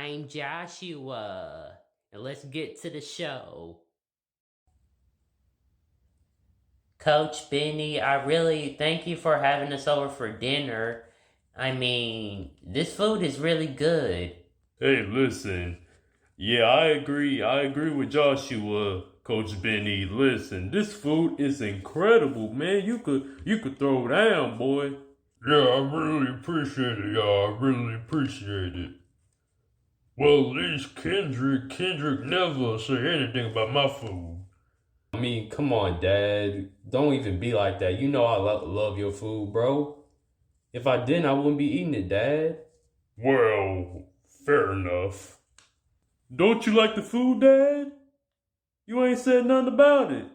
I'm Joshua, and let's get to the show. Coach Benny, I really thank you for having us over for dinner. I mean, this food is really good. Hey, listen. Yeah, I agree. I agree with Joshua, Coach Benny. Listen, this food is incredible, man. You could throw down, boy. Yeah, I really appreciate it, y'all. I really appreciate it. Well, at least Kendrick never say anything about my food. I mean, come on, Dad. Don't even be like that. You know I love your food, bro. If I didn't, I wouldn't be eating it, Dad. Well, fair enough. Don't you like the food, Dad? You ain't said nothing about it.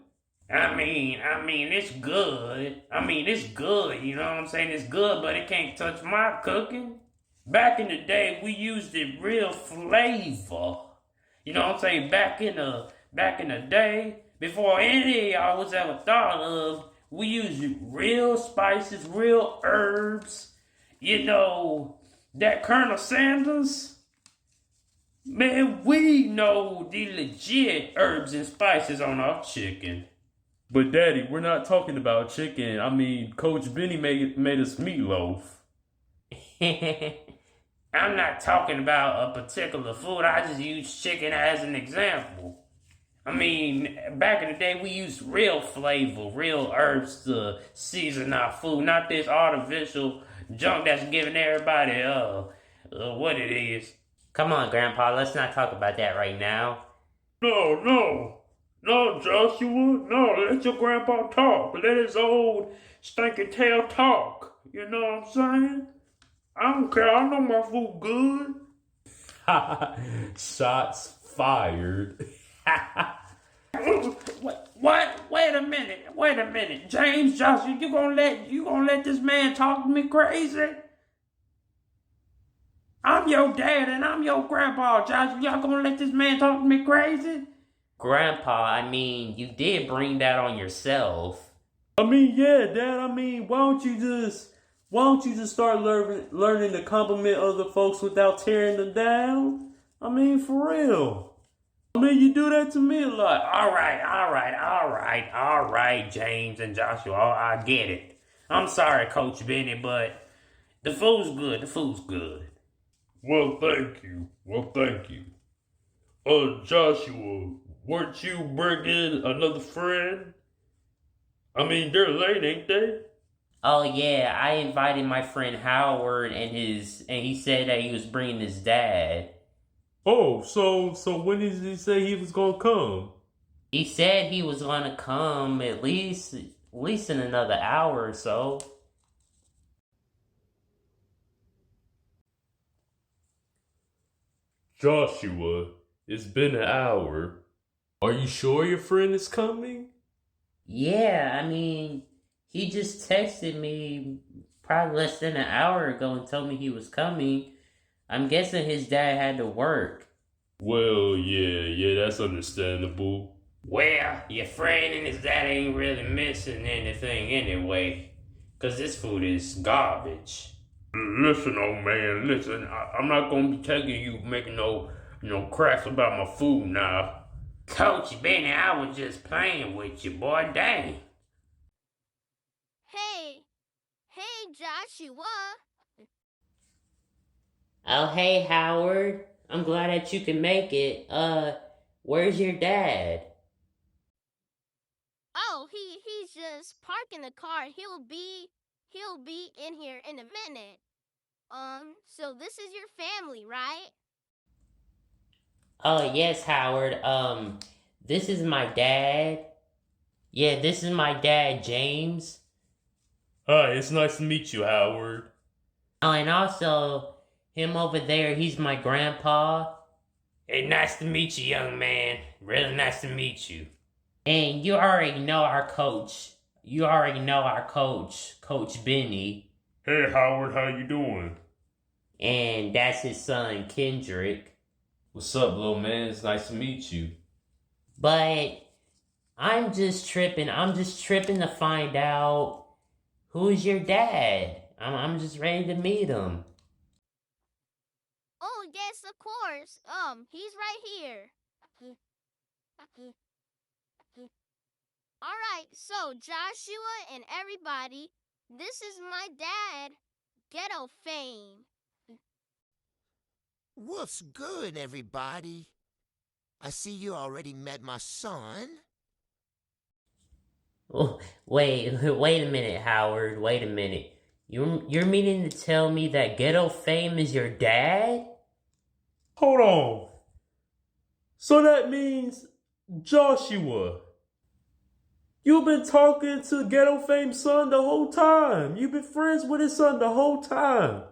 I mean, it's good. It's good, you know what I'm saying? It's good, but it can't touch my cooking. Back in the day, we used the real flavor. You know what I'm saying? Back in the day, before any of y'all was ever thought of, we used real spices, real herbs. You know, that Colonel Sanders, man, we know the legit herbs and spices on our chicken. But Daddy, we're not talking about chicken. I mean, Coach Benny made us meatloaf. I'm not talking about a particular food. I just use chicken as an example. I mean, back in the day, we used real flavor, real herbs to season our food, not this artificial junk that's giving everybody what it is. Come on, Grandpa, let's not talk about that right now. No, Joshua. No, let your grandpa talk. Let his old stinking tail talk. You know what I'm saying? I don't care. I know my food good. Shots fired. What? Wait a minute. James, Joshua, you gonna let this man talk to me crazy? I'm your dad and I'm your grandpa, Joshua. Y'all gonna let this man talk to me crazy? Grandpa, I mean, you did bring that on yourself. I mean, yeah, Dad. I mean, why don't you just start learning to compliment other folks without tearing them down? I mean, for real. I mean, you do that to me a lot. All right, James and Joshua. I get it. I'm sorry, Coach Benny, but the food's good. Well, thank you. Joshua, weren't you bringing another friend? I mean, they're late, ain't they? Oh yeah, I invited my friend Howard and he said that he was bringing his dad. Oh, so when did he say he was gonna come? He said he was gonna come at least in another hour or so. Joshua, it's been an hour. Are you sure your friend is coming? Yeah, I mean, he just texted me probably less than an hour ago and told me he was coming. I'm guessing his dad had to work. Well, yeah, that's understandable. Well, your friend and his dad ain't really missing anything anyway, 'cause this food is garbage. Listen, old man, listen. I'm not gonna be taking you making no cracks about my food now. Coach Benny, I was just playing with you, boy. Dang. Hey, Joshua. Oh, hey, Howard. I'm glad that you can make it. Where's your dad? Oh, he's just parking the car. He'll be in here in a minute. So this is your family, right? Oh, yes, Howard. This is my dad. Yeah, this is my dad, James. Hi, it's nice to meet you, Howard. Oh, and also, him over there, he's my grandpa. Hey, nice to meet you, young man. Really nice to meet you. And you already know our coach. Coach Benny. Hey, Howard, how you doing? And that's his son, Kendrick. What's up, little man? It's nice to meet you. But I'm just tripping to find out who's your dad. I'm just ready to meet him. Oh Yes, of course. He's right here. Alright, so Joshua and everybody, this is my dad, Ghetto Fame. What's good, everybody? I see you already met my son. Oh, wait a minute, Howard. Wait a minute. You're meaning to tell me that Ghetto Fame is your dad? Hold on. So that means Joshua. You've been talking to Ghetto Fame's son the whole time. You've been friends with his son the whole time.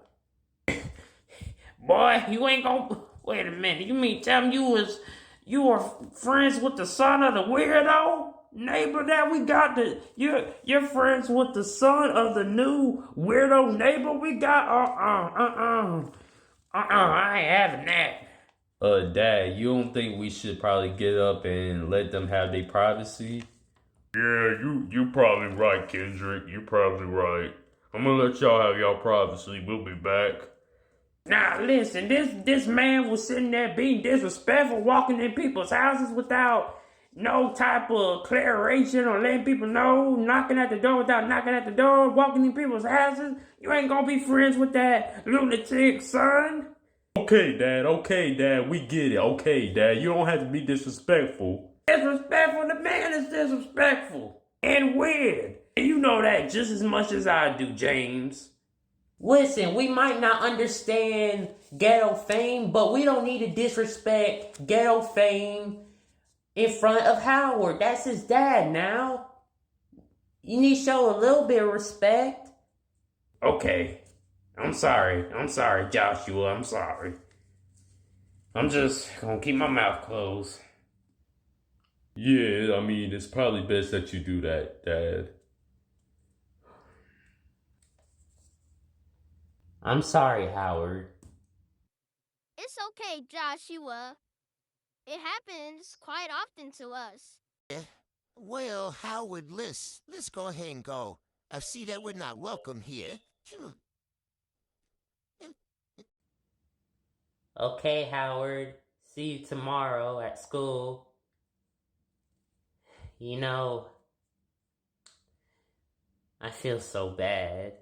Boy, you ain't gonna... Wait a minute. You mean tell me you were friends with the son of the weirdo neighbor that we got? You're friends with the son of the new weirdo neighbor we got? I ain't having that. Dad, you don't think we should probably get up and let them have their privacy? Yeah, you probably right, Kendrick. You probably right. I'm gonna let y'all have y'all privacy. We'll be back. Now listen, this man was sitting there being disrespectful, walking in people's houses without no type of claration or letting people know, knocking at the door without knocking at the door, walking in people's houses. You ain't gonna be friends with that lunatic son. Okay, Dad, we get it. Okay, Dad, you don't have to be disrespectful. Disrespectful? The man is disrespectful and weird. And you know that just as much as I do, James. Listen, we might not understand Ghetto Fame, but we don't need to disrespect Ghetto Fame in front of Howard. That's his dad now. You need to show a little bit of respect. Okay. I'm sorry, Joshua. I'm sorry. I'm just gonna keep my mouth closed. Yeah, I mean, it's probably best that you do that, Dad. I'm sorry, Howard. It's okay, Joshua. It happens quite often to us. Well, Howard, let's go ahead and go. I see that we're not welcome here. Okay, Howard. See you tomorrow at school. You know, I feel so bad.